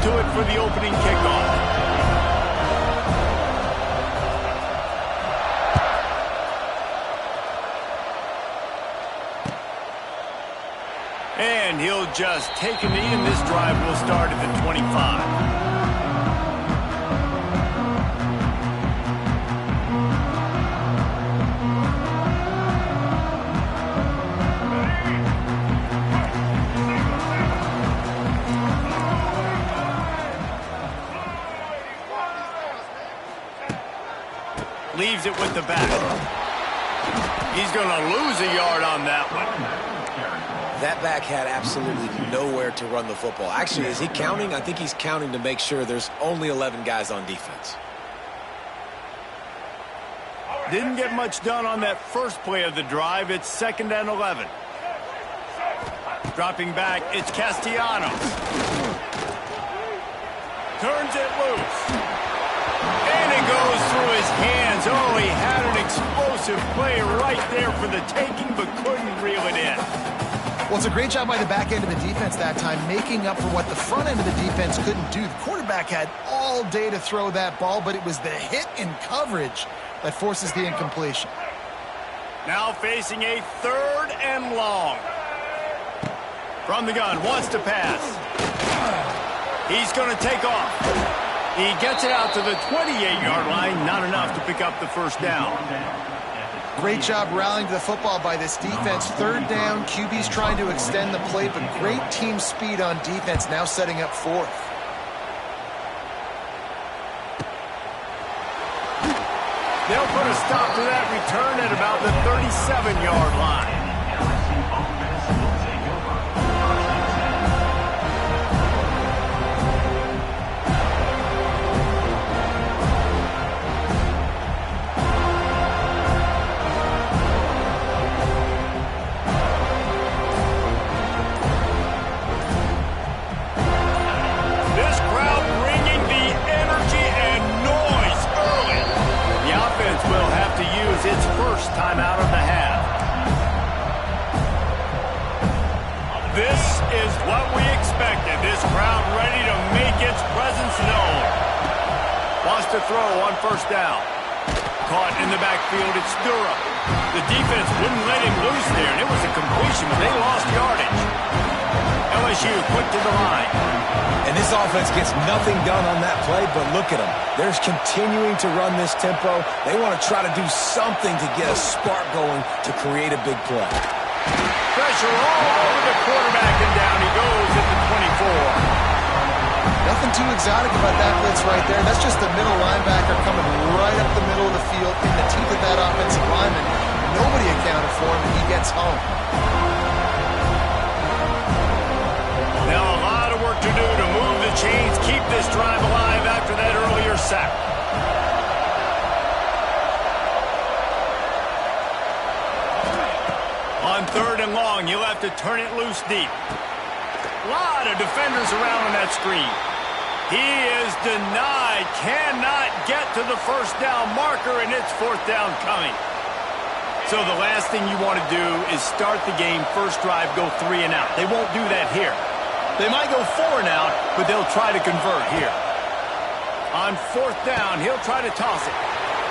to it for the opening kickoff. And he'll just take a knee, and this drive will start at the 25. Leaves it with the back. He's going to lose a yard on that one. That back had absolutely nowhere to run the football. Actually, is he counting? I think he's counting to make sure there's only 11 guys on defense. Didn't get much done on that first play of the drive. It's 2nd and 11. Dropping back, it's Castellanos. Turns it loose. And it goes through his hands. Oh, he had an explosive play right there for the taking, but couldn't reel it in. Well, it's a great job by the back end of the defense that time, making up for what the front end of the defense couldn't do. The quarterback had all day to throw that ball, but it was the hit in coverage that forces the incompletion. Now facing a 3rd and long. From the gun, wants to pass. He's going to take off. He gets it out to the 28-yard line, not enough to pick up the first down. Great job rallying to the football by this defense. 3rd down, QB's trying to extend the play, but great team speed on defense, now setting up 4th. They'll put a stop to that return at about the 37-yard line. Its first time out of the half. This is what we expected. This crowd ready to make its presence known. Wants to throw on 1st down. Caught in the backfield, it's Durham. The defense wouldn't let him loose there, and it was a completion, but they lost yardage. LSU quick to the line. And this offense gets nothing done on that play, but look at them. They're continuing to run this tempo. They want to try to do something to get a spark going to create a big play. Pressure all over the quarterback, and down he goes at the 24. Nothing too exotic about that blitz right there. That's just the middle linebacker coming right up the middle of the field in the teeth of that offensive lineman. Nobody accounted for him, and he gets home. Now a lot of work to do to move the chains, keep this drive alive after that earlier sack. On 3rd and long, you'll have to turn it loose deep. A lot of defenders around on that screen. He is denied, cannot get to the 1st down marker, and it's 4th down coming. So the last thing you want to do is start the game, first drive, go 3 and out. They won't do that here. They might go 4 and out, but they'll try to convert here. On 4th down, he'll try to toss it.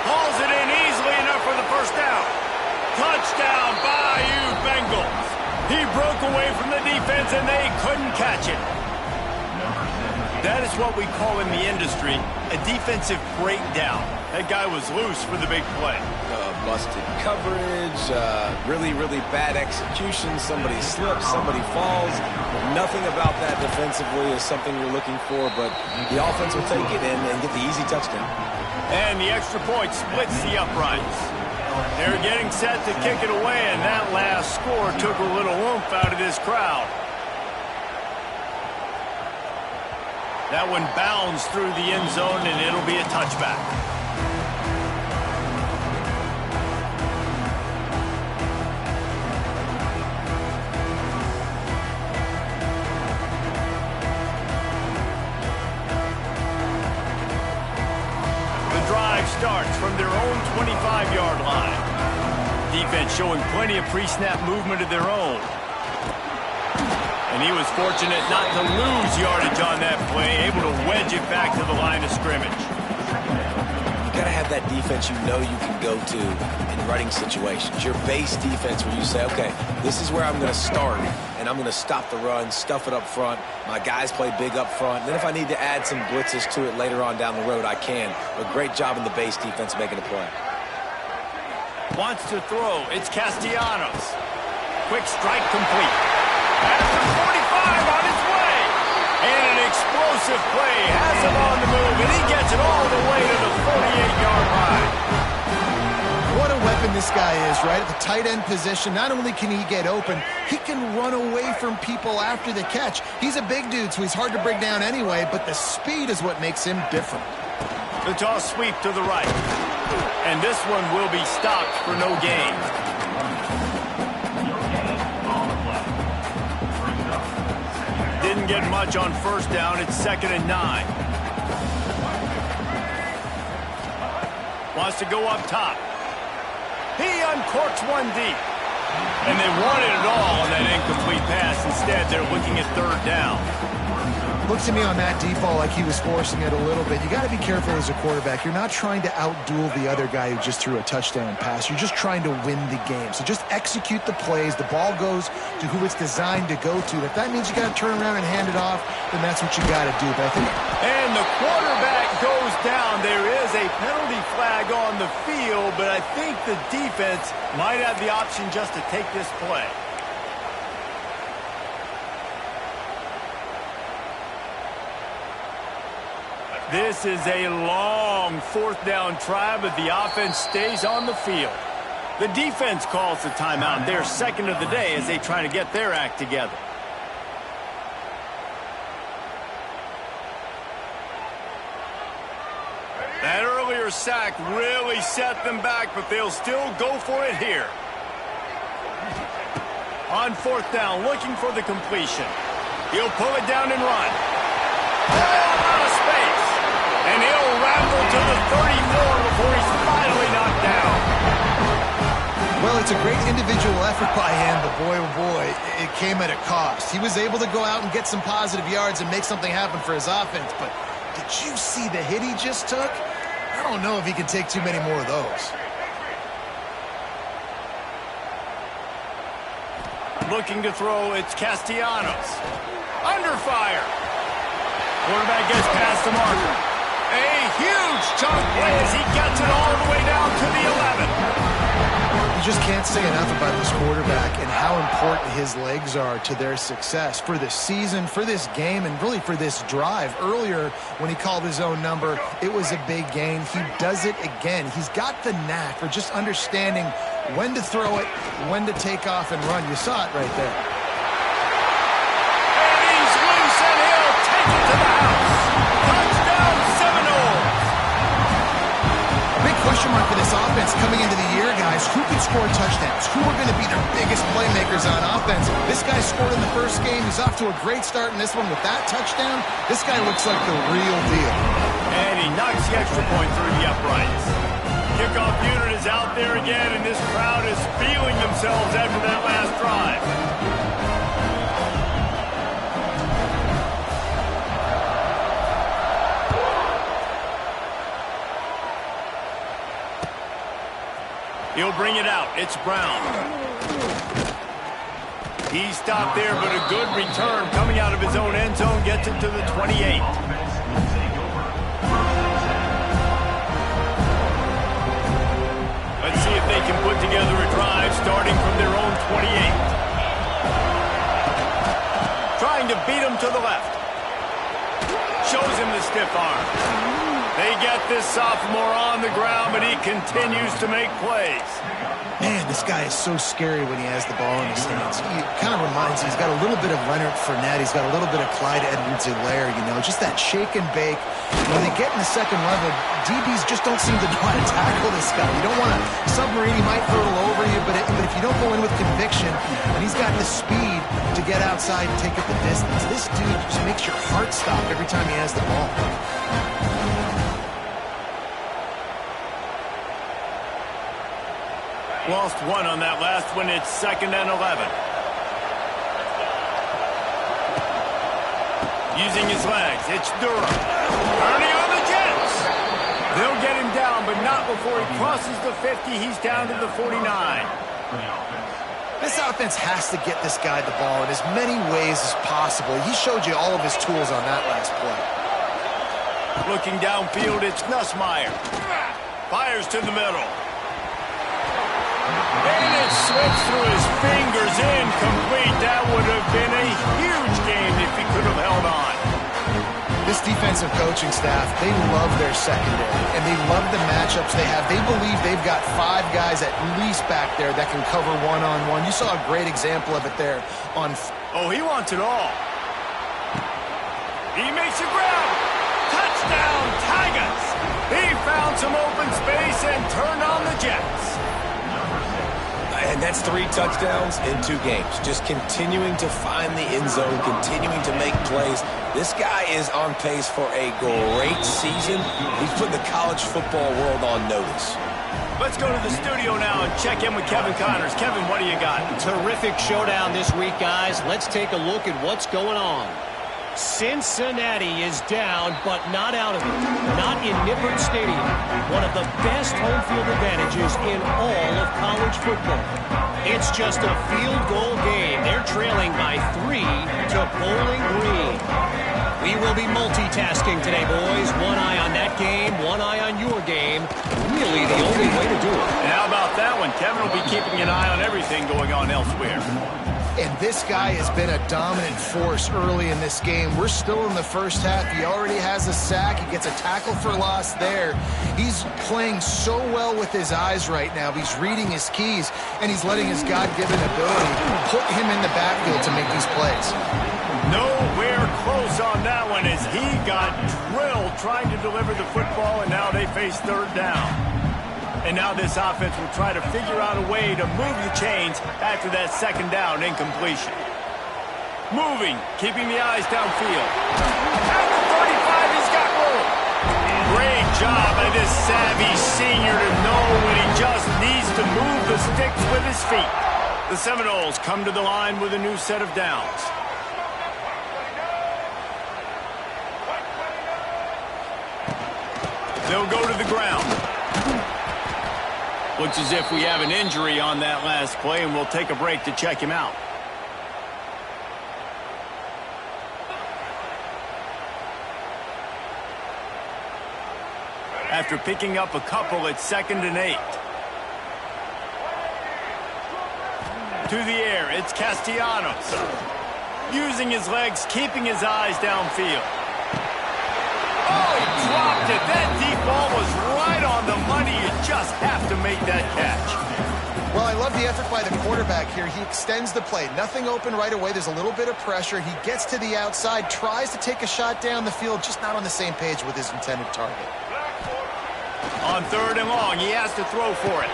Hauls it in easily enough for the 1st down. Touchdown, Bayou Bengals. He broke away from the defense, and they couldn't catch it. That is what we call in the industry a defensive breakdown. That guy was loose for the big play. Busted coverage, really, really bad execution. Somebody slips, somebody falls. Nothing about that defensively is something you're looking for, but the offense will take it and get the easy touchdown. And the extra point splits the uprights. They're getting set to kick it away, and that last score took a little oomph out of this crowd. That one bounds through the end zone, and it'll be a touchback. Starts from their own 25-yard line. Defense showing plenty of pre-snap movement of their own. And he was fortunate not to lose yardage on that play, able to scrimmage. You got to have that defense you know you can go to in running situations. Your base defense where you say, okay, this is where I'm going to start, and I'm going to stop the run, stuff it up front. My guys play big up front. Then if I need to add some blitzes to it later on down the road, I can. But great job in the base defense making a play. Wants to throw. It's Castellanos. Quick strike complete. After 45 on his way. And an explosive play. Has him on the move, and he gets it all the way to the 48-yard line. What a weapon this guy is, right? At the tight end position, not only can he get open, he can run away from people after the catch. He's a big dude, so he's hard to bring down anyway, but the speed is what makes him different. The toss sweep to the right. And this one will be stopped for no gain. Didn't get much on first down. It's 2nd and 9. Wants to go up top. He uncorks one deep. And they wanted it all on that incomplete pass. Instead, they're looking at 3rd down. Looks to me on that deep ball like he was forcing it a little bit. You got to be careful as a quarterback. You're not trying to outduel the other guy who just threw a touchdown pass. You're just trying to win the game. So just execute the plays. The ball goes to who it's designed to go to. If that means you got to turn around and hand it off, then that's what you got to do. But I think... And the quarterback goes down. There is a penalty flag on the field, but I think the defense might have the option just to take this play. This is a long 4th down try, but the offense stays on the field. The defense calls the timeout. Their 2nd of the day as they try to get their act together. That earlier sack really set them back, but they'll still go for it here. On 4th down, looking for the completion. He'll pull it down and run. Out of space. And he'll rattle to the 34 before he's finally knocked down. Well, it's a great individual effort by him, but boy, oh boy, it came at a cost. He was able to go out and get some positive yards and make something happen for his offense, but did you see the hit he just took? I don't know if he can take too many more of those. Looking to throw, it's Castellanos. Under fire. Quarterback gets past the marker. A huge chunk play as he gets it all the way down to the 11. You just can't say enough about this quarterback and how important his legs are to their success for this season, for this game, and really for this drive. Earlier, when he called his own number, it was a big gain. He does it again. He's got the knack for just understanding when to throw it, when to take off and run. You saw it right there. And he's loose, and he'll take it to the house. Touchdown, Seminoles. A big question mark for this offense coming into the year, guys. Who can score touchdowns? Who are going to be their biggest playmakers on offense? This guy scored in the first game. He's off to a great start in this one with that touchdown. This guy looks like the real deal. And he knocks the extra point through the uprights. Kickoff unit is out there again, and this crowd is feeling themselves after that last drive. He'll bring it out. It's Brown. He stopped there, but a good return coming out of his own end zone gets it to the 28. Let's see if they can put together a drive starting from their own 28. Trying to beat him to the left. Shows him the stiff arm. They get this sophomore on the ground, but he continues to make plays. Man, this guy is so scary when he has the ball in his hands. He kind of reminds me, he's got a little bit of Leonard Fournette. He's got a little bit of Clyde Edwards-Helaire, you know, just that shake and bake. When they get in the second level, DBs just don't seem to know how to tackle this guy. You don't want to submarine, he might hurtle over you, but if you don't go in with conviction, and he's got the speed to get outside and take it the distance, this dude just makes your heart stop every time he has the ball. Lost one on that last one. It's 2nd and 11. Using his legs, it's Durham. Turning on the jet. They'll get him down, but not before he crosses the 50. He's down to the 49. This offense has to get this guy the ball in as many ways as possible. He showed you all of his tools on that last play. Looking downfield, it's Nussmeier. Fires to the middle. And it slips through his fingers, incomplete. That would have been a huge game if he could have held on. This defensive coaching staff, they love their secondary, and they love the matchups they have. They believe they've got 5 guys at least back there that can cover one-on-one. You saw a great example of it there on... Oh, he wants it all. He makes a grab. Touchdown, Tigers. He found some open space and turned on the Jets. And that's 3 touchdowns in 2 games. Just continuing to find the end zone, continuing to make plays. This guy is on pace for a great season. He's put the college football world on notice. Let's go to the studio now and check in with Kevin Connors. Kevin, what do you got? Terrific showdown this week, guys. Let's take a look at what's going on. Cincinnati is down, but not out of it. Not in Nippert Stadium, one of the best home field advantages in all of college football. It's just a field goal game. They're trailing by 3 to Bowling Green. We will be multitasking today, boys. One eye on that game, one eye on your game. Really the only way to do it. And how about that one? Kevin will be keeping an eye on everything going on elsewhere. And this guy has been a dominant force early in this game. We're still in the first half. He already has a sack. He gets a tackle for loss there. He's playing so well with his eyes right now. He's reading his keys, and he's letting his God-given ability put him in the backfield to make these plays. Nowhere close on that one as he got drilled trying to deliver the football, and now they face 3rd down. And now this offense will try to figure out a way to move the chains after that 2nd down incompletion. Moving, keeping the eyes downfield. At the 35, he's got room. Great job by this savvy senior to know when he just needs to move the sticks with his feet. The Seminoles come to the line with a new set of downs. They'll go to the ground. Looks as if we have an injury on that last play, and we'll take a break to check him out. After picking up a couple at 2nd and 8. To the air, it's Castellanos. Using his legs, keeping his eyes downfield. Oh, he dropped it. That deep ball was right on the money. You just have to make that catch. Well, I love the effort by the quarterback here. He extends the play. Nothing open right away. There's a little bit of pressure. He gets to the outside, tries to take a shot down the field, just not on the same page with his intended target. On 3rd and long, he has to throw for it.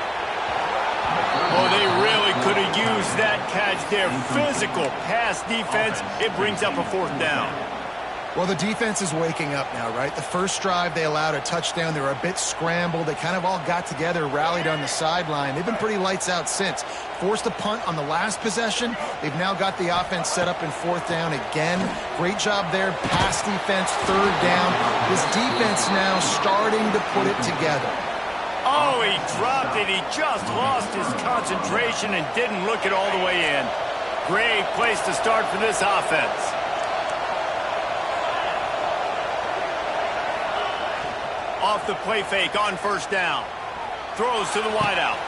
Oh, they really could have used that catch there. Physical pass defense. It brings up a 4th down. Well, the defense is waking up now, right? The first drive, they allowed a touchdown. They were a bit scrambled. They kind of all got together, rallied on the sideline. They've been pretty lights out since. Forced a punt on the last possession. They've now got the offense set up in 4th down again. Great job there. Pass defense, 3rd down. This defense now starting to put it together. Oh, he dropped it. He just lost his concentration and didn't look it all the way in. Great place to start for this offense. Off the play fake on 1st down. Throws to the wideout.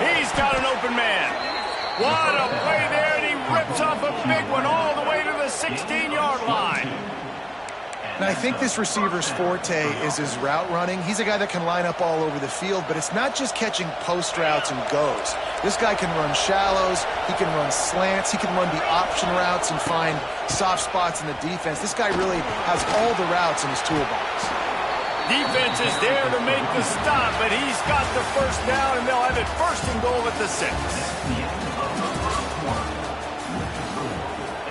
He's got an open man. What a play there, and he rips off a big one all the way to the 16-yard line. And I think this receiver's forte is his route running. He's a guy that can line up all over the field, but it's not just catching post routes and goes. This guy can run shallows, he can run slants, he can run the option routes and find soft spots in the defense. This guy really has all the routes in his toolbox. Defense is there to make the stop, but he's got the 1st down, and they'll have it 1st and goal at the 6.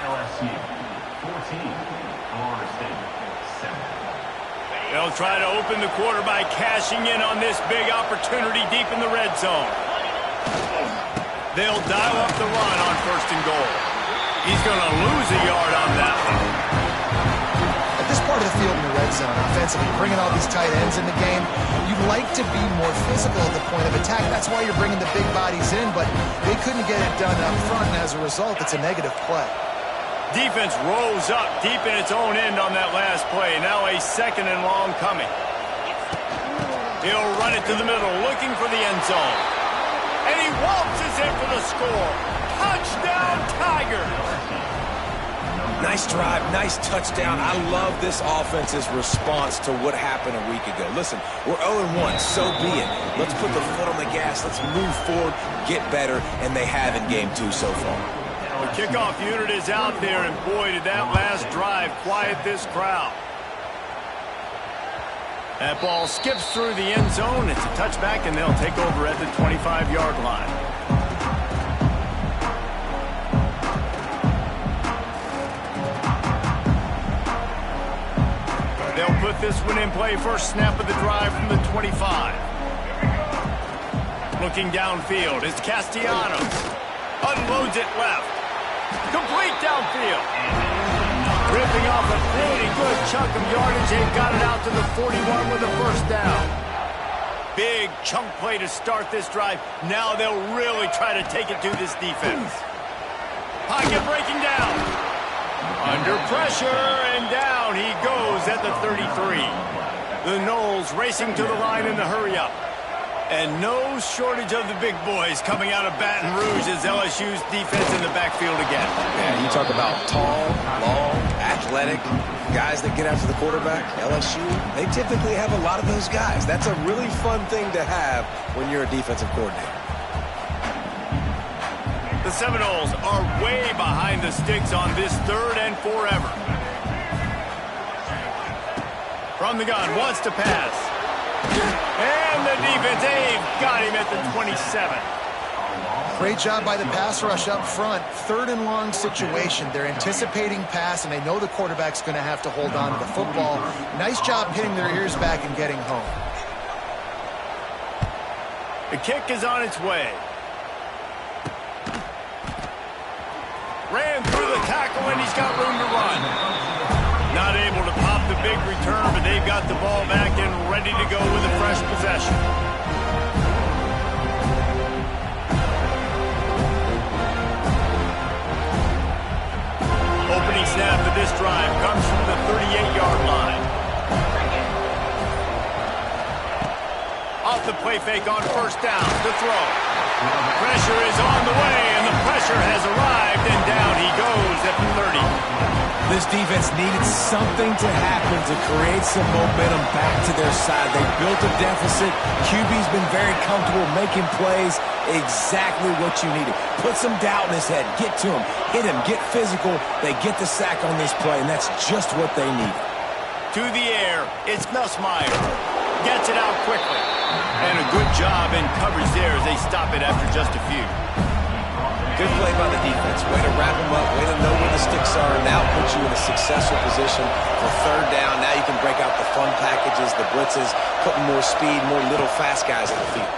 LSU 14, Florida State 7. They'll try to open the quarter by cashing in on this big opportunity deep in the red zone. They'll dial up the run on 1st and goal. He's going to lose a yard on that one. At this part of the field in the red zone offensively, bringing all these tight ends in the game. You'd like to be more physical at the point of attack. That's why you're bringing the big bodies in, but they couldn't get it done up front, and as a result, it's a negative play. Defense rolls up deep in its own end on that last play. Now a 2nd and long coming. He'll run it to the middle, looking for the end zone. And he waltzes in for the score. Touchdown, Tigers! Nice drive, nice touchdown. I love this offense's response to what happened a week ago. Listen, we're 0-1, so be it. Let's put the foot on the gas. Let's move forward, get better, and they have in game 2 so far. The kickoff unit is out there, and boy, did that last drive quiet this crowd. That ball skips through the end zone. It's a touchback, and they'll take over at the 25-yard line. They'll put this one in play. First snap of the drive from the 25. Looking downfield, it's Castellanos. Unloads it left. Complete downfield. Ripping off a pretty good chunk of yardage. They've got it out to the 41 with a first down. Big chunk play to start this drive. Now they'll really try to take it to this defense. Pocket breaking down. Under pressure, and down he goes at the 33. The Noles racing to the line in the hurry-up. And no shortage of the big boys coming out of Baton Rouge as LSU's defense in the backfield again. Yeah, you talk about tall, long, athletic guys that get after the quarterback. LSU, they typically have a lot of those guys. That's a really fun thing to have when you're a defensive coordinator. The Seminoles are way behind the sticks on this 3rd and forever. From the gun, wants to pass. And the defense, they've got him at the 27. Great job by the pass rush up front. 3rd and long situation. They're anticipating pass, and they know the quarterback's going to have to hold on to the football. Nice job hitting their ears back and getting home. The kick is on its way. Ran through the tackle, and he's got room to run. Not able to pop the big return, but they've got the ball back and ready to go with a fresh possession. Opening snap for this drive comes from the 38-yard line. Off the play fake on first down to throw. Pressure is on the way, and the pressure has arrived, and down he goes at the 30. This defense needed something to happen to create some momentum back to their side. They built a deficit. QB's been very comfortable making plays. Exactly what you needed. Put some doubt in his head. Get to him. Hit him. Get physical. They get the sack on this play, and that's just what they needed. To the air, it's Nussmeier. Gets it out quickly. And a good job in coverage there as they stop it after just a few. Good play by the defense. Way to wrap them up. Way to know where the sticks are. Now put you in a successful position for 3rd down. Now you can break out the fun packages, the blitzes, putting more speed, more little fast guys on the field.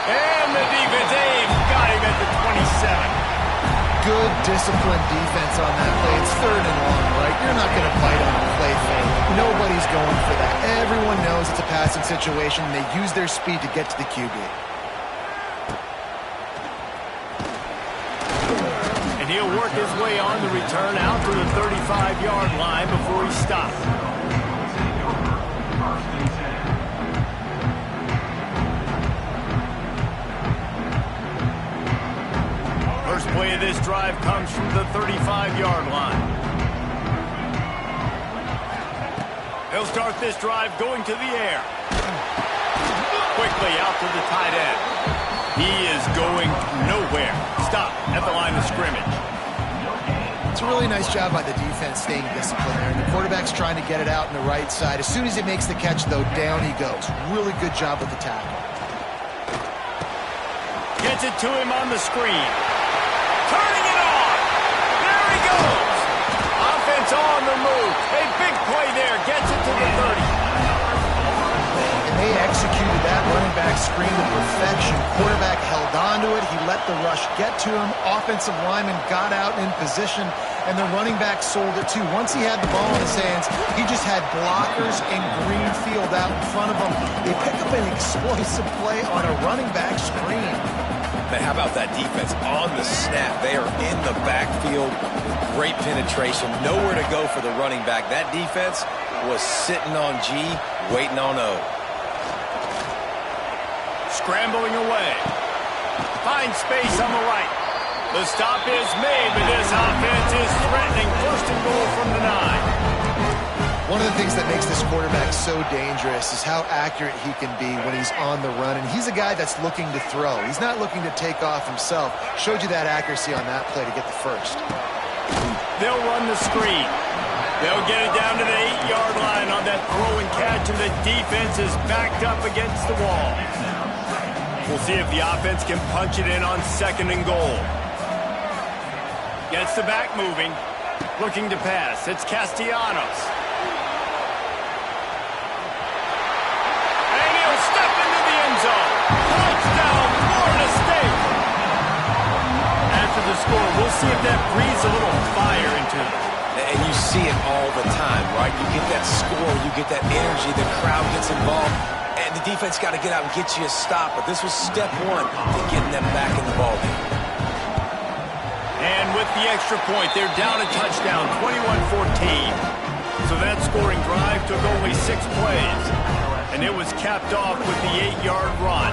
And the defense, they've got him at the 27. Good disciplined defense on that play. It's 3rd and long, right? You're not going to bite on a play fake. Nobody's going for that. Everyone knows it's a passing situation, and they use their speed to get to the QB. And he'll work his way on the return out to the 35-yard line before he stops. First play of this drive comes from the 35-yard line. They'll start this drive going to the air. Quickly out to the tight end. He is going nowhere. Stop at the line of scrimmage. It's a really nice job by the defense staying disciplined there. And the quarterback's trying to get it out on the right side. As soon as he makes the catch, though, down he goes. Really good job with the tackle. Gets it to him on the screen. Turning it on. There he goes. Offense on the move. A big play there. Gets it to the 30. And they executed that running back screen to perfection. Quarterback held on to it. He let the rush get to him. Offensive lineman got out in position, and the running back sold it too. Once he had the ball in his hands, he just had blockers and green field out in front of him. They pick up an explosive play on a running back screen. Man, how about that defense on the snap? They are in the backfield with great penetration. Nowhere to go for the running back. That defense was sitting on G, waiting on O. Scrambling away. Finds space on the right. The stop is made, but this offense is threatening. First and goal from the 9. One of the things that makes this quarterback so dangerous is how accurate he can be when he's on the run. And he's a guy that's looking to throw. He's not looking to take off himself. Showed you that accuracy on that play to get the first. They'll run the screen. They'll get it down to the 8-yard line on that throw and catch, and the defense is backed up against the wall. We'll see if the offense can punch it in on second and goal. Gets the back moving. Looking to pass. It's Castellanos. And he'll step into the end zone. Touchdown, Florida State. After the score, we'll see if that breathes a little fire into them. And you see it all the time, right? You get that score, you get that energy, the crowd gets involved, and the defense got to get out and get you a stop. But this was step one to getting them back in the ballgame. And with the extra point, they're down a touchdown, 21-14. So that scoring drive took only 6 plays, and it was capped off with the 8-yard run.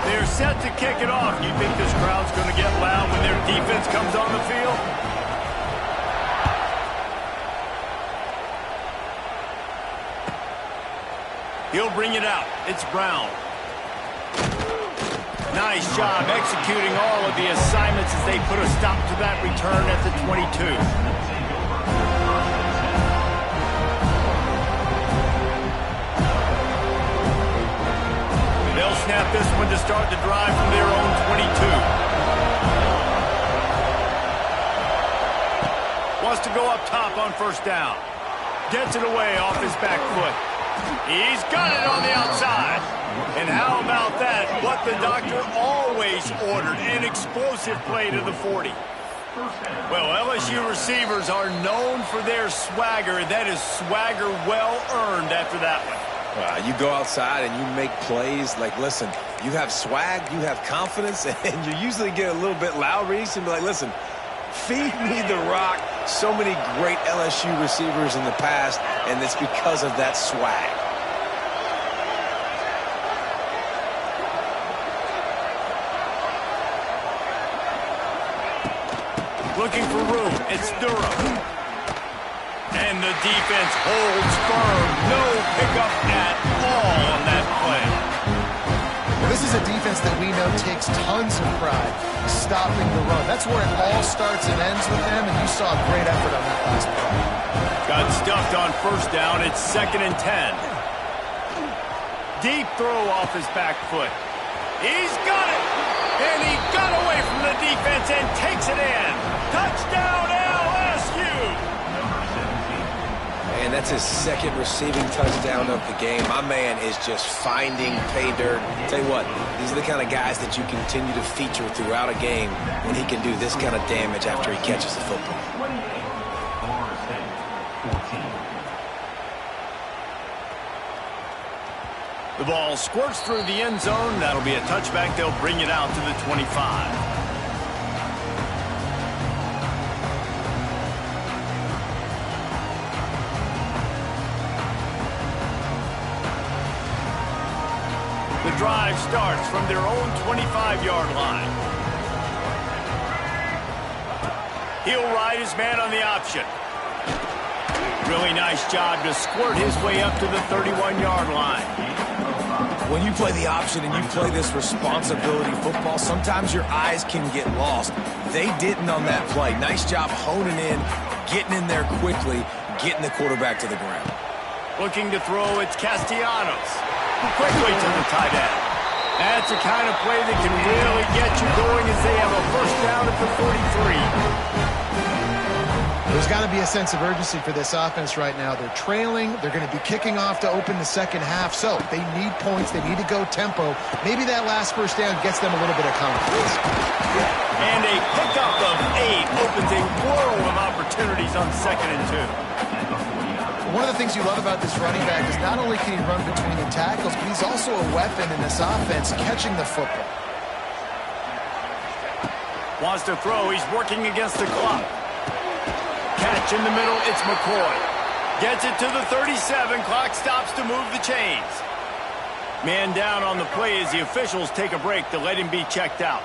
They're set to kick it off. You think this crowd's going to get loud when their defense comes on the field? He'll bring it out. It's Brown. Nice job executing all of the assignments as they put a stop to that return at the 22. They'll snap this one to start the drive from their own 22. Wants to go up top on first down. Gets it away off his back foot. He's got it on the outside. And how about that? What the doctor always ordered, an explosive play to the 40. Well, LSU receivers are known for their swagger. That is swagger well earned after that one. You go outside and you make plays. Like, listen, you have swag, you have confidence, and you usually get a little bit loud, Reese, and be like, listen, feed me the rock. So many great LSU receivers in the past, and it's because of that swag. Looking for room. It's Durham. And the defense holds firm. No pickup at all on that play. Well, this is a defense that we know takes tons of pride stopping the run. That's where it all starts and ends with them, and you saw a great effort on that last play. Got stuffed on first down. It's 2nd and 10. Deep throw off his back foot. He's got it. And he got away from the defense and takes it in. Touchdown, LSU. And that's his second receiving touchdown of the game. My man is just finding pay dirt. Tell you what, these are the kind of guys that you continue to feature throughout a game when he can do this kind of damage after he catches the football. The ball squirts through the end zone. That'll be a touchback. They'll bring it out to the 25. The drive starts from their own 25-yard line. He'll ride his man on the option. Really nice job to squirt his way up to the 31-yard line. When you play the option and you play this responsibility football, sometimes your eyes can get lost. They didn't on that play. Nice job honing in, getting in there quickly, getting the quarterback to the ground. Looking to throw, it's Castellanos. Quickly to the tight end. That's the kind of play that can really get you going as they have a first down at the 43. There's got to be a sense of urgency for this offense right now. They're trailing. They're going to be kicking off to open the second half. So they need points. They need to go tempo. Maybe that last first down gets them a little bit of confidence. And a pickup of 8 opens a world of opportunities on 2nd and 2. One of the things you love about this running back is not only can he run between the tackles, but he's also a weapon in this offense catching the football. Wants to throw. He's working against the clock. Catch in the middle. It's McCoy. Gets it to the 37. Clock stops to move the chains. Man down on the play as the officials take a break to let him be checked out.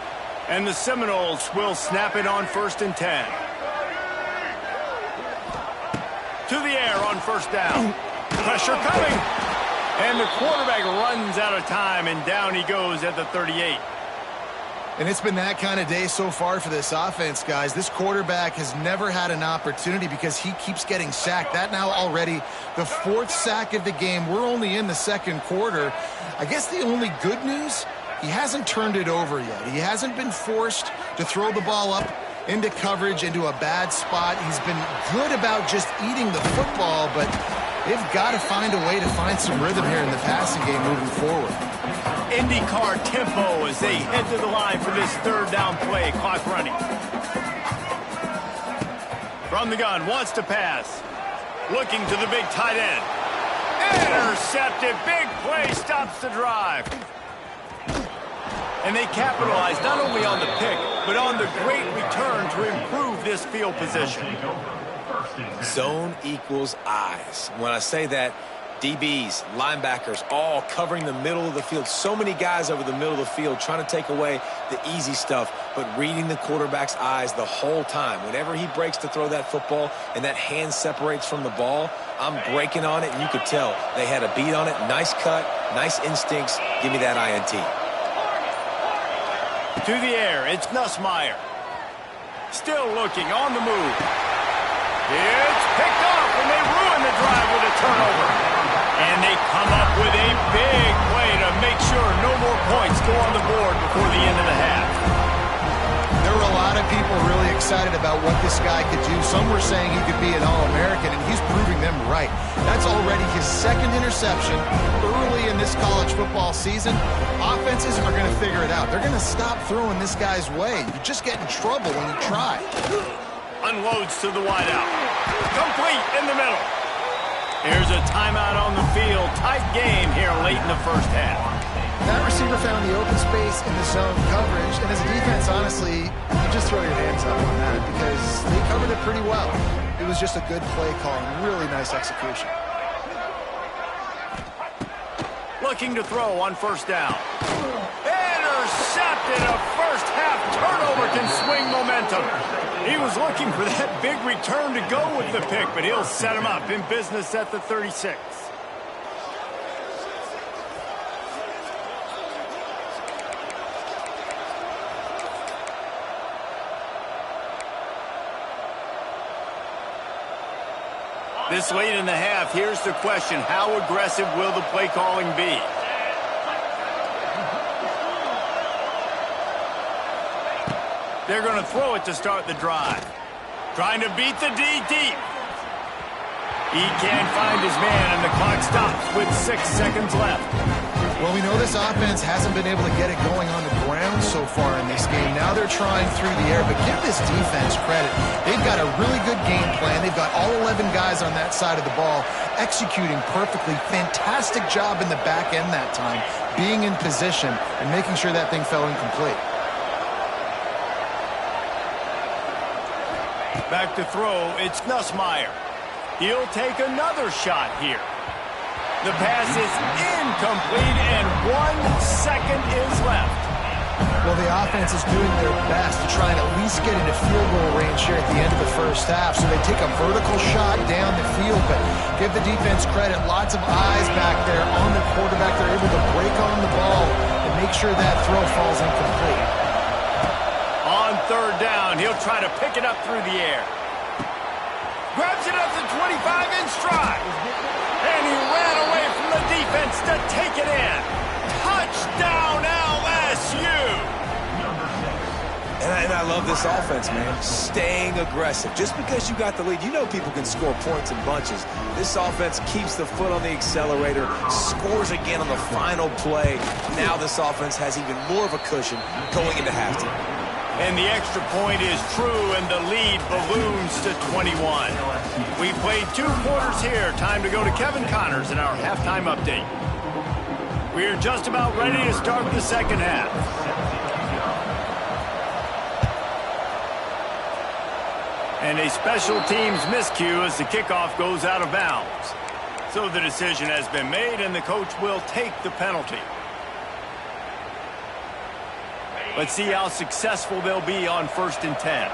And the Seminoles will snap it on 1st and 10. To the air on 1st down. Pressure coming. And the quarterback runs out of time, and down he goes at the 38. And it's been that kind of day so far for this offense, guys. This quarterback has never had an opportunity because he keeps getting sacked. That now already the 4th sack of the game. We're only in the 2nd quarter. I guess the only good news, he hasn't turned it over yet. He hasn't been forced to throw the ball up into coverage, into a bad spot. He's been good about just eating the football, but they've got to find a way to find some rhythm here in the passing game moving forward. IndyCar tempo as they head to the line for this 3rd down play. Clock running. From the gun, wants to pass. Looking to the big tight end. Intercepted. Big play stops the drive. And they capitalize not only on the pick, but on the great return to improve this field position. Zone equals eyes. When I say that, DBs, linebackers, all covering the middle of the field. So many guys over the middle of the field trying to take away the easy stuff, but reading the quarterback's eyes the whole time. Whenever he breaks to throw that football and that hand separates from the ball, I'm breaking on it, and you could tell they had a beat on it. Nice cut, nice instincts. Give me that INT. To the air, it's Nussmeier. Still looking, on the move. It's picked off, and they ruin the drive with a turnover. And they come up with a big play to make sure no more points go on the board before the end of the half. There were a lot of people really excited about what this guy could do. Some were saying he could be an All-American, and he's proving them right. That's already his 2nd interception early in this college football season. Offenses are going to figure it out. They're going to stop throwing this guy's way. You just get in trouble when you try. Unloads to the wideout. Complete in the middle. Here's a timeout on the field. Tight game here late in the 1st half. That receiver found the open space in the zone coverage, and as a defense, honestly, you just throw your hands up on that because they covered it pretty well. It was just a good play call and really nice execution. Looking to throw on 1st down. Intercepted. A 1st half turnover can swing momentum. He was looking for that big return to go with the pick, but he'll set him up in business at the 36. This late in the half, here's the question. How aggressive will the play calling be? They're going to throw it to start the drive. Trying to beat the D deep. He can't find his man, and the clock stops with 6 seconds left. Well, we know this offense hasn't been able to get it going on the ground so far in this game. Now they're trying through the air, but give this defense credit. They've got a really good game plan. They've got all 11 guys on that side of the ball executing perfectly. Fantastic job in the back end that time, being in position and making sure that thing fell incomplete. Back to throw, it's Nussmeier. He'll take another shot here. The pass is incomplete, and 1 second is left. Well, the offense is doing their best to try and at least get into field goal range here at the end of the 1st half. So they take a vertical shot down the field, but give the defense credit. Lots of eyes back there on the quarterback. They're able to break on the ball and make sure that throw falls incomplete. On 3rd down, he'll try to pick it up through the air. Grabs it up to 25 in stride. And he ran away from the defense to take it in. Touchdown, LSU! And I love this offense, man. Staying aggressive. Just because you got the lead, you know people can score points in bunches. This offense keeps the foot on the accelerator, scores again on the final play. Now this offense has even more of a cushion going into halftime. And the extra point is true, and the lead balloons to 21. We played 2 quarters here. Time to go to Kevin Connors in our halftime update. We're just about ready to start the second half. And a special teams miscue as the kickoff goes out of bounds. So the decision has been made, and the coach will take the penalty. Let's see how successful they'll be on 1st and 10.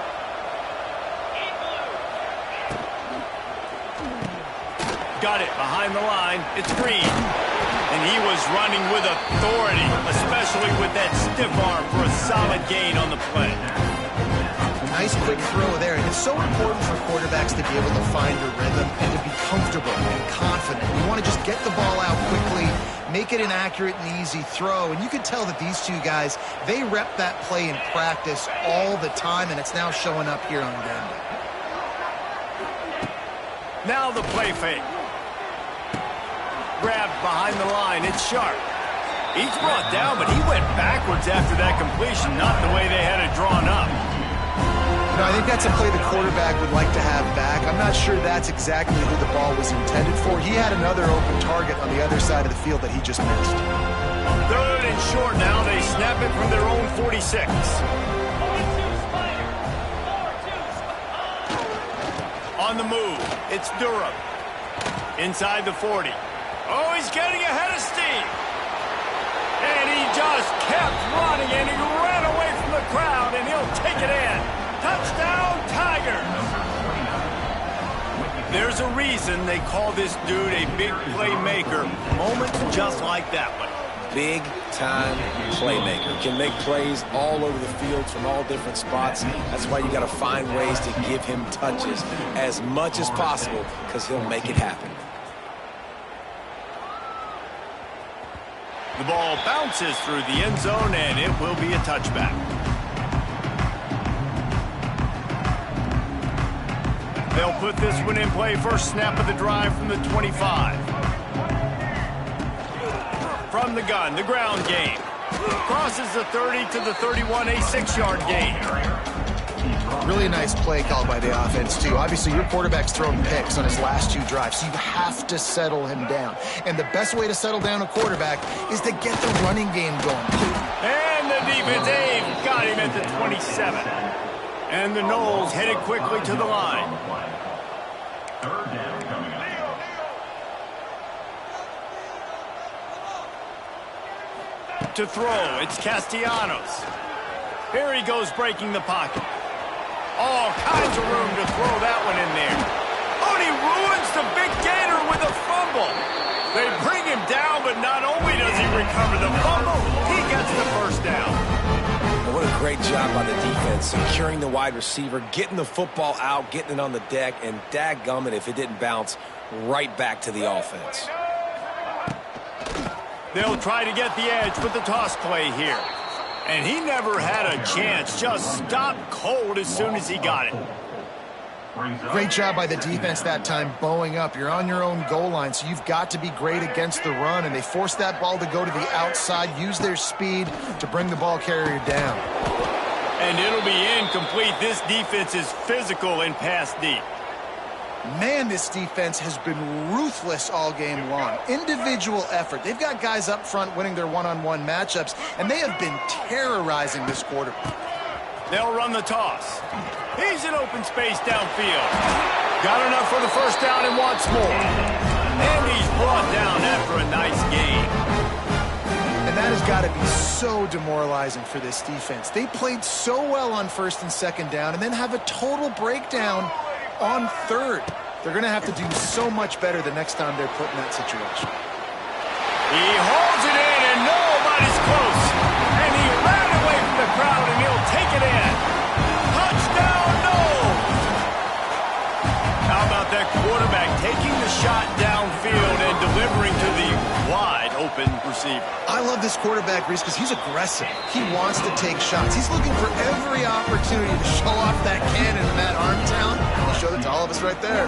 Got it behind the line. It's Green. And he was running with authority, especially with that stiff arm for a solid gain on the play. Nice quick throw there, and it's so important for quarterbacks to be able to find a rhythm and to be comfortable and confident. You want to just get the ball out quickly, make it an accurate and easy throw, and you can tell that these 2 guys, they rep that play in practice all the time, and it's now showing up here on Denver. Now the play fake. Grabbed behind the line, it's Sharp. He's brought down, but he went backwards after that completion, not the way they had it drawn up. No, I think that's a play the quarterback would like to have back. I'm not sure that's exactly who the ball was intended for. He had another open target on the other side of the field that he just missed. 3rd and short now. They snap it from their own 46. On the move, it's Durham. Inside the 40. Oh, he's getting ahead of steam. And he just kept running, and he ran away from the crowd, and he'll take it in. Touchdown, Tigers! There's a reason they call this dude a big playmaker. Moments just like that one. Big-time playmaker. Can make plays all over the field from all different spots. That's why you got to find ways to give him touches as much as possible, because he'll make it happen. The ball bounces through the end zone, and it will be a touchback. They'll put this one in play. First snap of the drive from the 25. From the gun, the ground game. Crosses the 30 to the 31, a 6-yard gain. Really nice play called by the offense, too. Obviously, your quarterback's thrown picks on his last 2 drives, so you have to settle him down. And the best way to settle down a quarterback is to get the running game going. And the defense got him at the 27. And the Noles headed quickly to the line. 3rd down coming up. To throw, it's Castellanos. Here he goes breaking the pocket. All kinds of room to throw that one in there. Oh, and he ruins the big gainer with a fumble. They bring him down, but not only does he recover the fumble, he gets the first down. What a great job by the defense, securing the wide receiver, getting the football out, getting it on the deck, and dadgummit if it didn't bounce right back to the offense. They'll try to get the edge with the toss play here. And he never had a chance, just stopped cold as soon as he got it. Great job by the defense that time, bowing up. You're on your own goal line, so you've got to be great against the run, and they forced that ball to go to the outside, use their speed to bring the ball carrier down. And it'll be incomplete. This defense is physical and pass deep. Man, this defense has been ruthless all game long. Individual effort. They've got guys up front winning their one-on-one matchups, and they have been terrorizing this quarterback. They'll run the toss. He's in open space downfield. Got enough for the first down and wants more. And he's brought down after a nice gain. And that has got to be so demoralizing for this defense. They played so well on 1st and 2nd down and then have a total breakdown on 3rd. They're going to have to do so much better the next time they're put in that situation. He holds it in, and nobody's close. And he ran away from the crowd, and he'll take it in. Touchdown, Noles! How about that quarterback taking the shot downfield and delivering to the wide-open receiver? I love this quarterback, Reese, because he's aggressive. He wants to take shots. He's looking for every opportunity to show off that cannon and that arm talent. He showed it to all of us right there.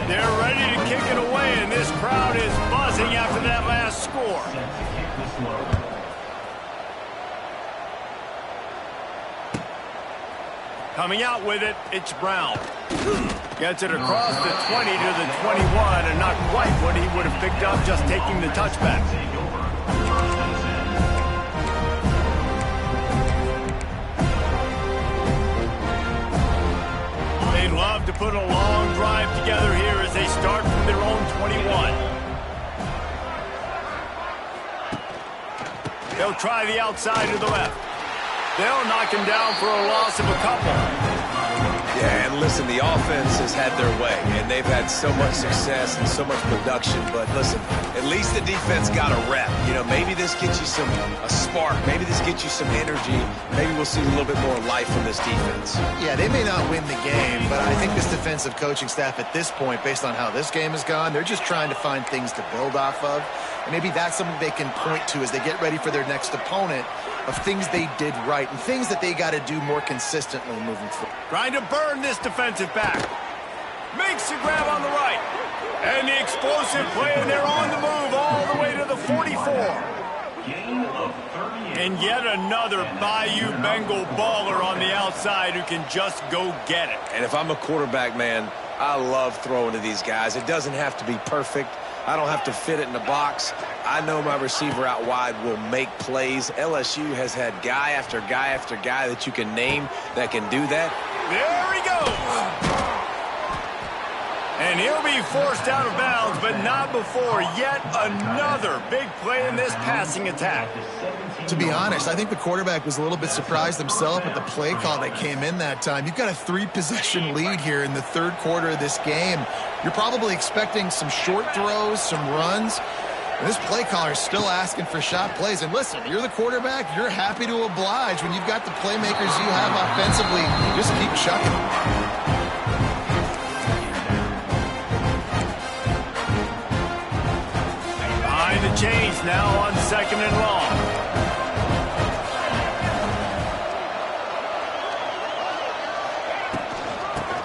They're ready to kick it away, and this crowd is buzzing after that last score. Coming out with it, it's Brown. Gets it across the 20 to the 21, and not quite what he would have picked up just taking the touchback. They'd love to put a long drive together here as they start from their own 21. They'll try the outside to the left. They'll knock him down for a loss of a couple. Yeah, and listen, the offense has had their way, and they've had so much success and so much production. But listen, at least the defense got a rep. You know, maybe this gets you a spark. Maybe this gets you some energy. Maybe we'll see a little bit more life from this defense. Yeah, they may not win the game, but I think this defensive coaching staff at this point, based on how this game has gone, they're just trying to find things to build off of. And maybe that's something they can point to as they get ready for their next opponent, of things they did right and things that they got to do more consistently moving forward. Trying to burn this defensive back. Makes the grab on the right. And the explosive play, and they're on the move all the way to the 44. And yet another Bayou Bengal baller on the outside who can just go get it. And if I'm a quarterback, man, I love throwing to these guys. It doesn't have to be perfect. I don't have to fit it in the box. I know my receiver out wide will make plays. LSU has had guy after guy after guy that you can name that can do that. There he goes. And he'll be forced out of bounds, but not before yet another big play in this passing attack. To be honest, I think the quarterback was a little bit surprised himself at the play call that came in that time. You've got a 3-possession lead here in the third quarter of this game. You're probably expecting some short throws, some runs. And this play caller is still asking for shot plays. And listen, you're the quarterback. You're happy to oblige. When you've got the playmakers you have offensively, just keep chucking. Behind the chains now on 2nd and long.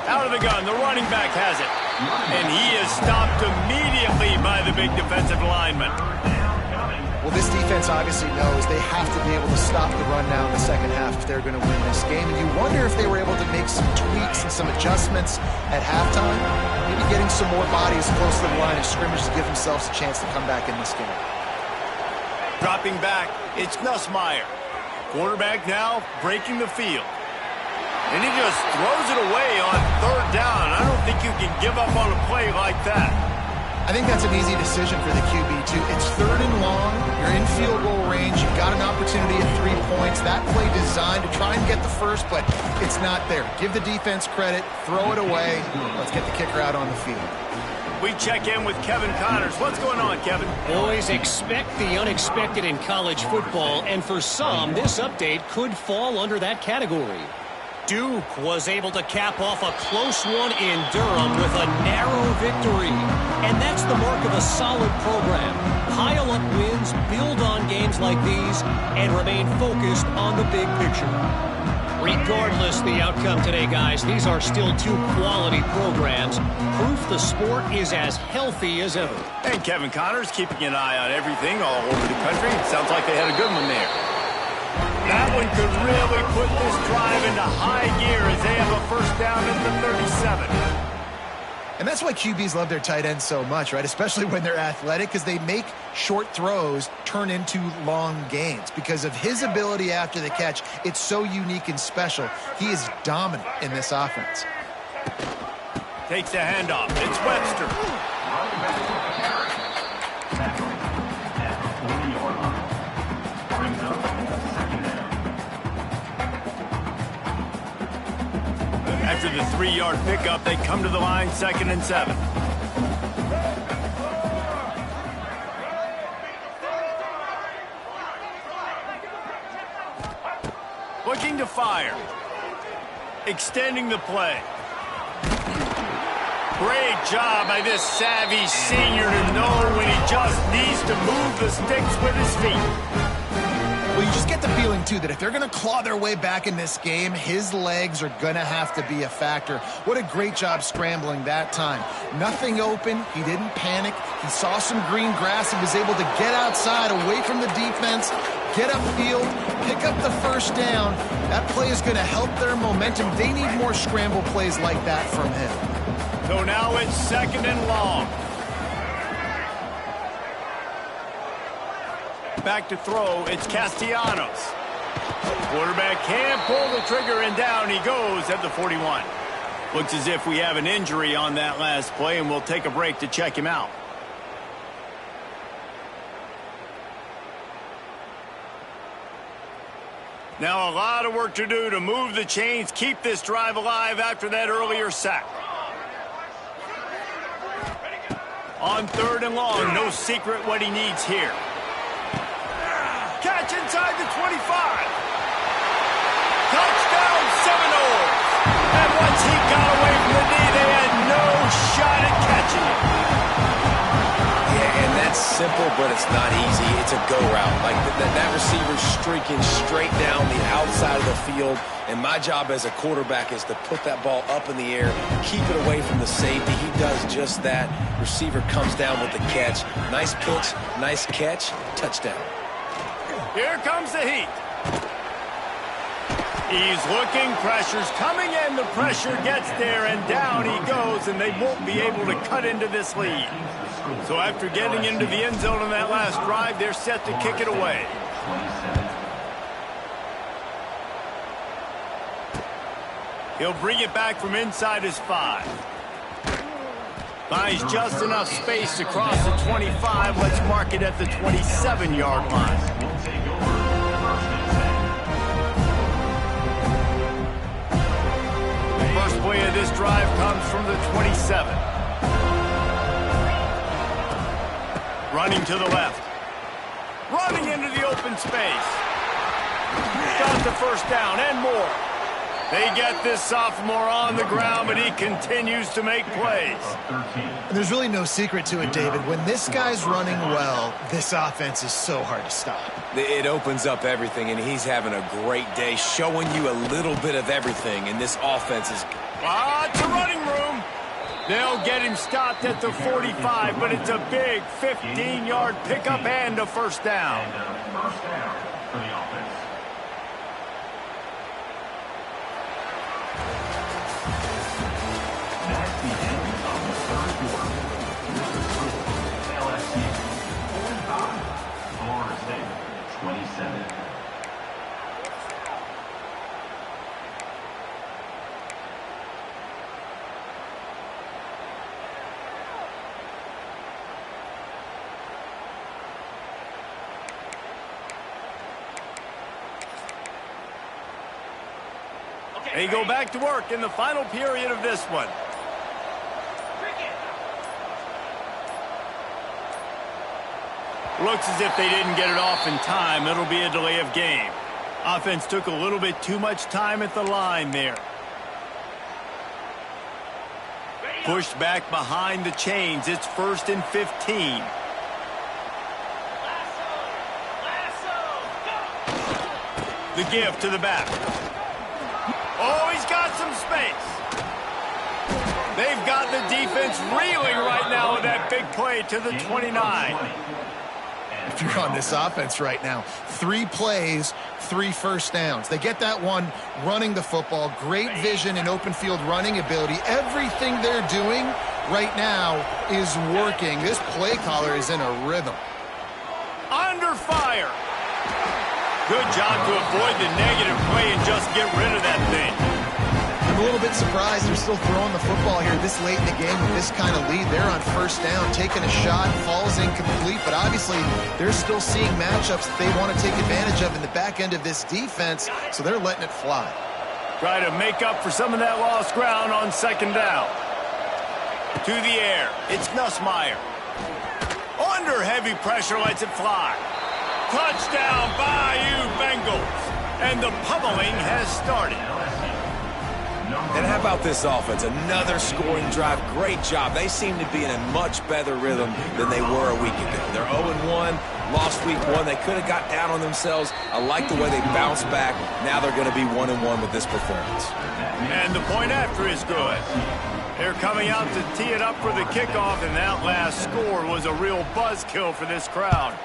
Out of the gun, the running back has it. And he is stopped immediately by the big defensive lineman. Well, this defense obviously knows they have to be able to stop the run now in the second half if they're going to win this game. And you wonder if they were able to make some tweaks and some adjustments at halftime. Maybe getting some more bodies close to the line of scrimmage to give themselves a chance to come back in this game. Dropping back, it's Nussmeier. Quarterback now breaking the field. And he just throws it away on 3rd down. I don't think you can give up on a play like that. I think that's an easy decision for the QB, too. It's 3rd and long. You're in field goal range. You've got an opportunity at 3 points. That play designed to try and get the first, but it's not there. Give the defense credit. Throw it away. Let's get the kicker out on the field. We check in with Kevin Connors. What's going on, Kevin? Boys, expect the unexpected in college football, and for some, this update could fall under that category. Duke was able to cap off a close one in Durham with a narrow victory. And that's the mark of a solid program. Pile up wins, build on games like these, and remain focused on the big picture. Regardless the outcome today, guys, these are still 2 quality programs. Proof the sport is as healthy as ever. And Kevin Connors keeping an eye on everything all over the country. Sounds like they had a good one there. That one could really put this drive into high gear as they have a first down at the 37. And that's why QBs love their tight ends so much, right? Especially when they're athletic, because they make short throws turn into long gains. Because of his ability after the catch, it's so unique and special. He is dominant in this offense. Takes the handoff. It's Webster. After the 3-yard pickup, they come to the line 2nd and 7. Looking to fire. Extending the play. Great job by this savvy senior to know when he just needs to move the sticks with his feet. Well, you just get the feeling, too, that if they're going to claw their way back in this game, his legs are going to have to be a factor. What a great job scrambling that time. Nothing open. He didn't panic. He saw some green grass and was able to get outside, away from the defense, get upfield, pick up the first down. That play is going to help their momentum. They need more scramble plays like that from him. So now it's 2nd and long. Back to throw, it's Castellanos. Quarterback can't pull the trigger, and down he goes at the 41. Looks as if we have an injury on that last play, and we'll take a break to check him out. Now a lot of work to do to move the chains, keep this drive alive after that earlier sack. On 3rd and long, no secret what he needs here. Catch inside the 25. Touchdown Seminoles. And once he got away from the knee, they had no shot at catching it. Yeah, and that's simple, but it's not easy. It's a go route. Like that receiver's streaking straight down the outside of the field, and my job as a quarterback is to put that ball up in the air, keep it away from the safety. He does just that. Receiver comes down with the catch. Nice pitch, nice catch, touchdown. Here comes the heat. He's looking, pressure's coming in, the pressure gets there, and down he goes, and they won't be able to cut into this lead. So after getting into the end zone on that last drive, they're set to kick it away. He'll bring it back from inside his 5. Finds just enough space to cross the 25. Let's mark it at the 27-yard line. First play of this drive comes from the 27. Running to the left. Running into the open space. Got the first down and more. They get this sophomore on the ground, but he continues to make plays. And there's really no secret to it, David. When this guy's running well, this offense is so hard to stop. It opens up everything, and he's having a great day, showing you a little bit of everything, and this offense is... Lots of running room. They'll get him stopped at the 45, but it's a big 15-yard pickup and a first down. First down for the offense. That's the end of the third quarter. LSU 45, Florida State 27. They go back to work in the final period of this one. Looks as if they didn't get it off in time. It'll be a delay of game. Offense took a little bit too much time at the line there. Pushed back behind the chains. It's 1st and 15. The give to the back. Oh, he's got some space. They've got the defense reeling right now with that big play to the 29. If you're on this offense right now, 3 plays, 3 first downs. They get that one running the football, great vision and open field running ability. Everything they're doing right now is working. This play caller is in a rhythm. Under fire. Good job to avoid the negative play and just get rid of that thing. I'm a little bit surprised they're still throwing the football here this late in the game with this kind of lead. They're on first down, taking a shot, falls incomplete, but obviously they're still seeing matchups that they want to take advantage of in the back end of this defense, so they're letting it fly. Try to make up for some of that lost ground on 2nd down. To the air, it's Nussmeier. Under heavy pressure, lets it fly. Touchdown, Bayou Bengals. And the pummeling has started. And how about this offense? Another scoring drive. Great job. They seem to be in a much better rhythm than they were a week ago. They're 0-1, lost week 1. They could have got down on themselves. I like the way they bounced back. Now they're going to be 1-1 with this performance. And the point after is good. They're coming out to tee it up for the kickoff, and that last score was a real buzzkill for this crowd.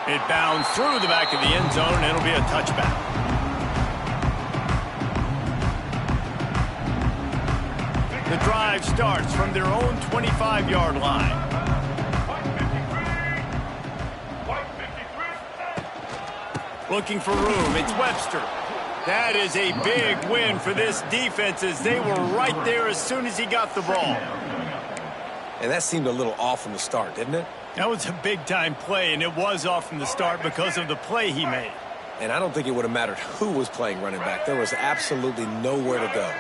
It bounds through the back of the end zone, and it'll be a touchback. The drive starts from their own 25-yard line. Looking for room. It's Webster. That is a big win for this defense as they were right there as soon as he got the ball. And that seemed a little off from the start, didn't it? That was a big-time play, and it was off from the start because of the play he made. And I don't think it would have mattered who was playing running back. There was absolutely nowhere to go.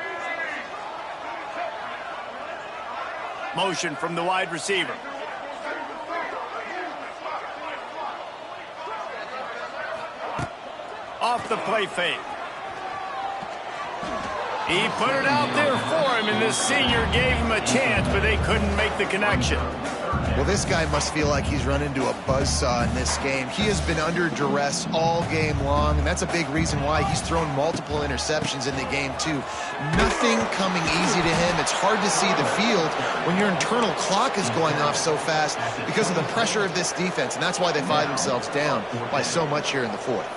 Motion from the wide receiver. Off the play fake. He put it out there for him, and this senior gave him a chance, but they couldn't make the connection. Well, this guy must feel like he's run into a buzzsaw in this game. He has been under duress all game long, and that's a big reason why he's thrown multiple interceptions in the game, too. Nothing coming easy to him. It's hard to see the field when your internal clock is going off so fast because of the pressure of this defense, and that's why they find themselves down by so much here in the fourth.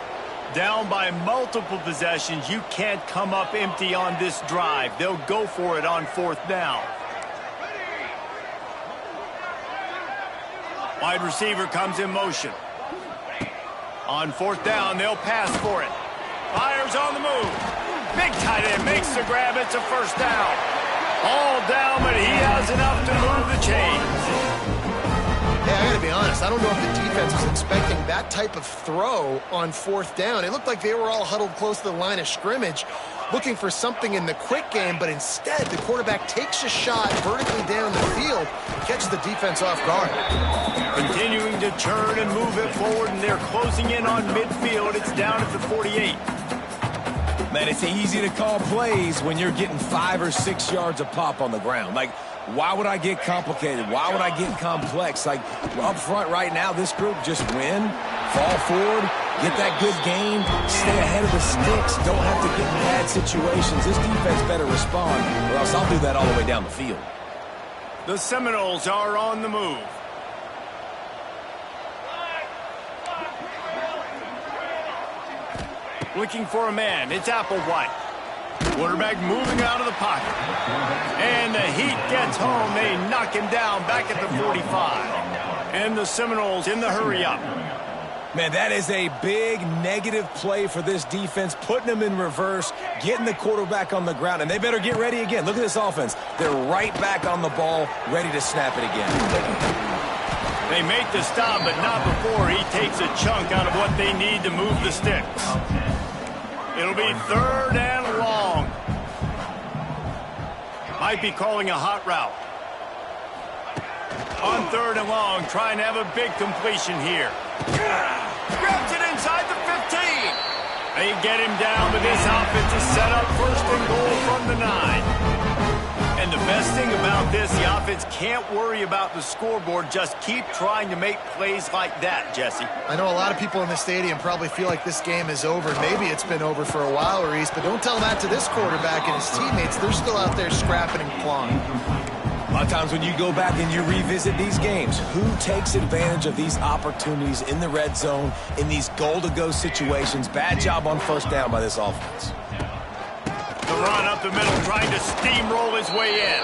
Down by multiple possessions, you can't come up empty on this drive. They'll go for it on fourth down. Wide receiver comes in motion. On fourth down, they'll pass for it. Fires on the move. Big tight end makes the grab. It's a first down. All down, but he has enough to move the chains. Hey, I gotta be honest, I don't know if the defense was expecting that type of throw on fourth down. It looked like they were all huddled close to the line of scrimmage, looking for something in the quick game, but instead the quarterback takes a shot vertically down the field, catches the defense off guard. Continuing to turn and move it forward, and they're closing in on midfield. It's down at the 48. Man, it's easy to call plays when you're getting 5 or 6 yards a pop on the ground. Like, why would I get complicated? Why would I get complex? Like, up front right now, this group just win, fall forward, get that good game, stay ahead of the sticks, don't have to get in bad situations. This defense better respond, or else I'll do that all the way down the field. The Seminoles are on the move. Looking for a man. It's Applewhite. Quarterback moving out of the pocket. And the heat gets home. They knock him down back at the 45. And the Seminoles in the hurry-up. Man, that is a big negative play for this defense, putting them in reverse, getting the quarterback on the ground, and they better get ready again. Look at this offense. They're right back on the ball, ready to snap it again. They make the stop, but not before he takes a chunk out of what they need to move the sticks. It'll be third and long. Might be calling a hot route. On third and long, trying to have a big completion here. Grabs it inside the 15. They get him down, but this offense is set up first and goal from the 9. And the best thing about this, the offense can't worry about the scoreboard. Just keep trying to make plays like that, Jesse. I know a lot of people in the stadium probably feel like this game is over. Maybe it's been over for a while, Reese, but don't tell that to this quarterback and his teammates. They're still out there scrapping and clawing. A lot of times when you go back and you revisit these games, who takes advantage of these opportunities in the red zone, in these goal-to-go situations? Bad job on first down by this offense. The run up the middle, trying to steamroll his way in.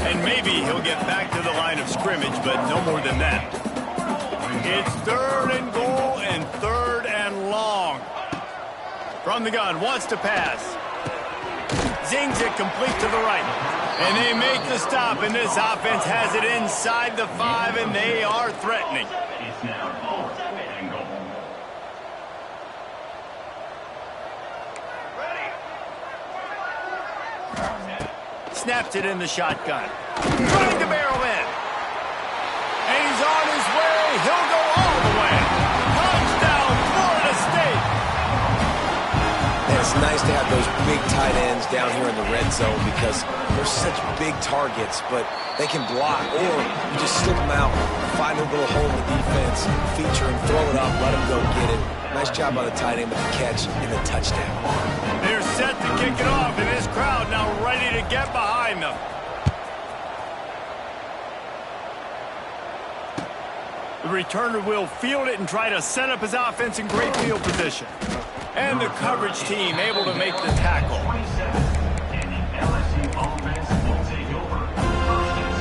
And maybe he'll get back to the line of scrimmage, but no more than that. It's third and goal and third and long. From the gun, wants to pass. Zings it complete to the right. And they make the stop, and this offense has it inside the 5, and they are threatening. It's now fourth and goal. Snaps it in the shotgun. Trying to barrel in. And he's on his way. He'll go all the way. Touchdown, Florida State. It's nice to have those big tight ends down here in the red zone because they're such big targets, but they can block, or you just stick them out, find a little hole in the defense, feature them, throw it up, let them go get it. Nice job by the tight end with the catch and the touchdown. They're set to kick it off, and this crowd now ready to get behind them. The returner will field it and try to set up his offense in great field position. And the coverage team able to make the tackle. 27, and the LSU offense will take over. 1st and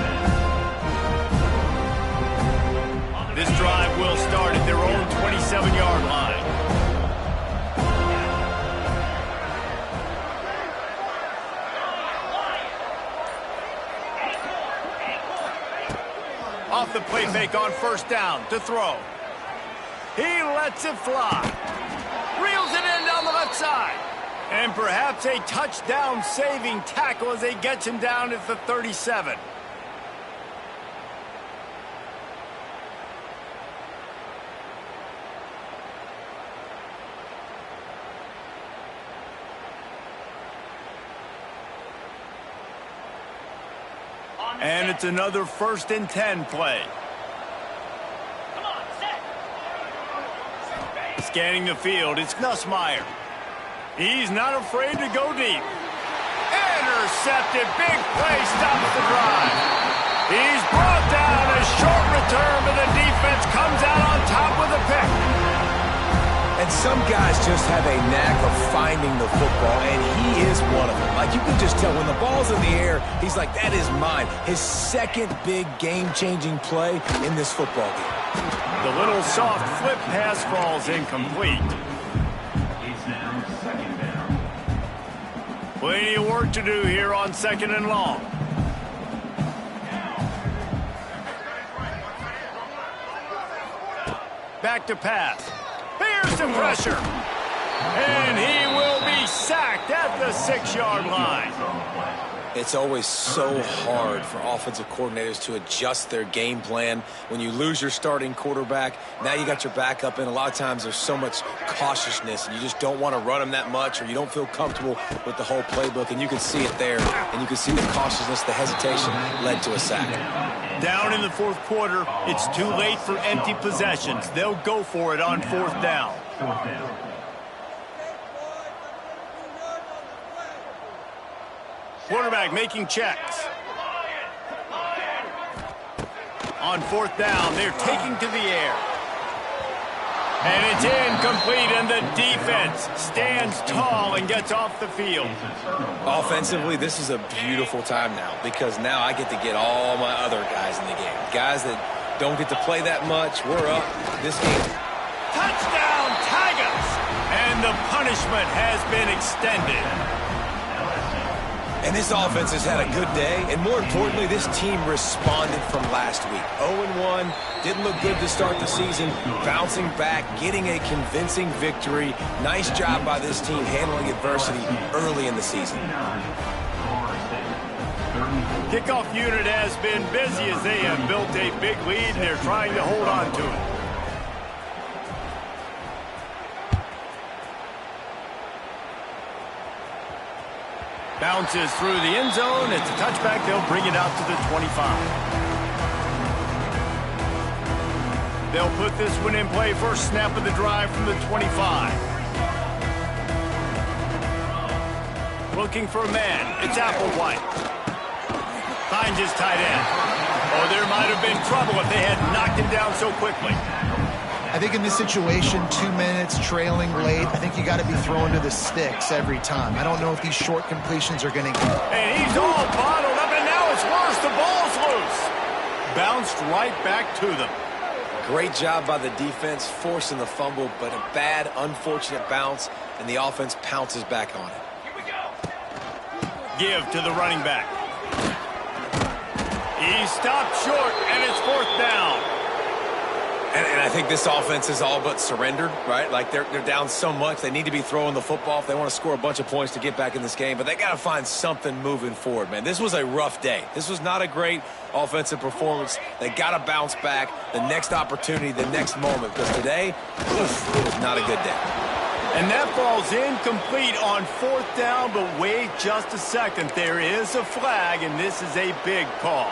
10. This drive will start at their own 27-yard line. Off the play fake on 1st down to throw. He lets it fly. Reels it in down the left side. And perhaps a touchdown-saving tackle as they get him down at the 37. And it's another 1st and 10 play. Scanning the field, it's Nussmeier. He's not afraid to go deep. Intercepted, big play, stops the drive. He's brought down, a short return, but the defense comes out on top with a pick. And some guys just have a knack of finding the football, and he is one of them. Like, you can just tell when the ball's in the air, he's like, that is mine. His second big game-changing play in this football game. The little soft flip pass falls incomplete. It's now 2nd down. Plenty of work to do here on 2nd and long. Back to pass. Here's some pressure. And he will be sacked at the 6-yard line. It's always so hard for offensive coordinators to adjust their game plan. When you lose your starting quarterback, now you got your backup in. A lot of times there's so much cautiousness, and you just don't want to run them that much, or you don't feel comfortable with the whole playbook, and you can see it there, and you can see the cautiousness, the hesitation led to a sack. Down in the 4th quarter, it's too late for empty possessions. They'll go for it on 4th down. 4th down. Quarterback making checks. On 4th down, they're taking to the air. And it's incomplete, and the defense stands tall and gets off the field. Offensively, this is a beautiful time now because now I get to get all my other guys in the game. Guys that don't get to play that much, we're up this game. Touchdown, Tigers! And the punishment has been extended. And this offense has had a good day, and more importantly, this team responded from last week. 0-1, didn't look good to start the season, bouncing back, getting a convincing victory. Nice job by this team handling adversity early in the season. Kickoff unit has been busy as they have built a big lead, and they're trying to hold on to it. Bounces through the end zone. It's a touchback. They'll bring it out to the 25. They'll put this one in play. First snap of the drive from the 25. Looking for a man. It's Applewhite. Finds his tight end. Oh, there might have been trouble if they had knocked him down so quickly. I think in this situation, 2 minutes, trailing late, I think you got to be throwing to the sticks every time. I don't know if these short completions are going to get. And he's all bottled up, and now it's worse. The ball's loose. Bounced right back to them. Great job by the defense, forcing the fumble, but a bad, unfortunate bounce, and the offense pounces back on it. Here we go. Give to the running back. He stopped short, and it's 4th down. And I think this offense is all but surrendered, right? Like they're down so much. They need to be throwing the football if they want to score a bunch of points to get back in this game. But they got to find something moving forward, man. This was a rough day. This was not a great offensive performance. They got to bounce back the next opportunity, the next moment. Because today, it was not a good day. And that ball's incomplete on 4th down, but wait just a second. There is a flag, and this is a big call.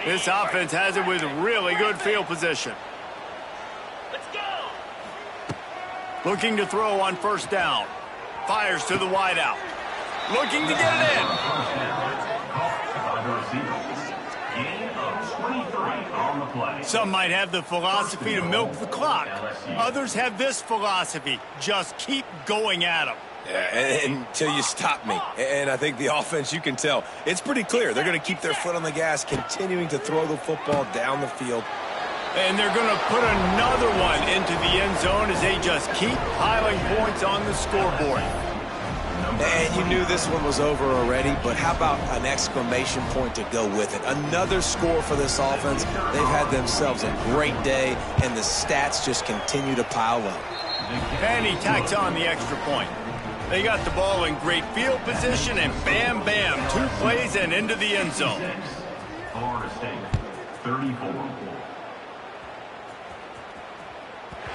This offense has it with really good field position. Let's go. Looking to throw on 1st down. Fires to the wideout. Looking to get it in. By the receiver. Gain of 23 on the play. Some might have the philosophy to milk the clock. Others have this philosophy. Just keep going at them. Yeah, until you stop me. And I think the offense, you can tell, it's pretty clear. They're going to keep their foot on the gas, continuing to throw the football down the field. And they're going to put another one into the end zone as they just keep piling points on the scoreboard. And you knew this one was over already, but how about an exclamation point to go with it? Another score for this offense. They've had themselves a great day, and the stats just continue to pile up. And he tacks on the extra point. They got the ball in great field position, and bam, bam, 2 plays and into the end zone. Florida State, 34.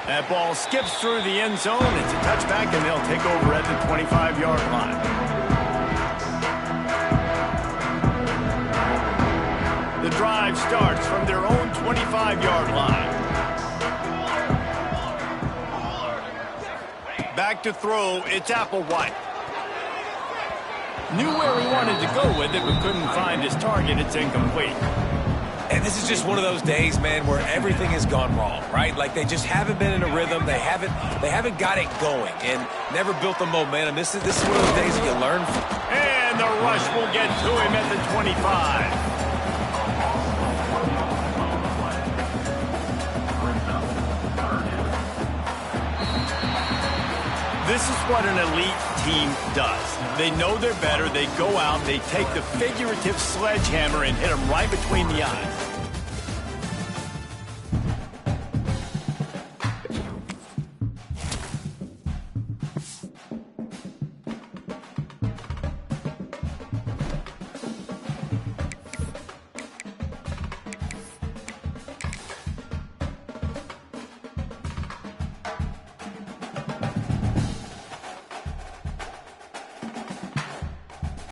That ball skips through the end zone. It's a touchback, and they'll take over at the 25-yard line. The drive starts from their own 25-yard line. Back to throw, it's Applewhite. Knew where he wanted to go with it, but couldn't find his target. It's incomplete. And this is just one of those days, man, where everything has gone wrong, right? Like they just haven't been in a rhythm. They haven't got it going and never built the momentum. This is one of those days that you learn from. And the rush will get to him at the 25. This is what an elite team does. They know they're better. They go out. They take the figurative sledgehammer and hit them right between the eyes.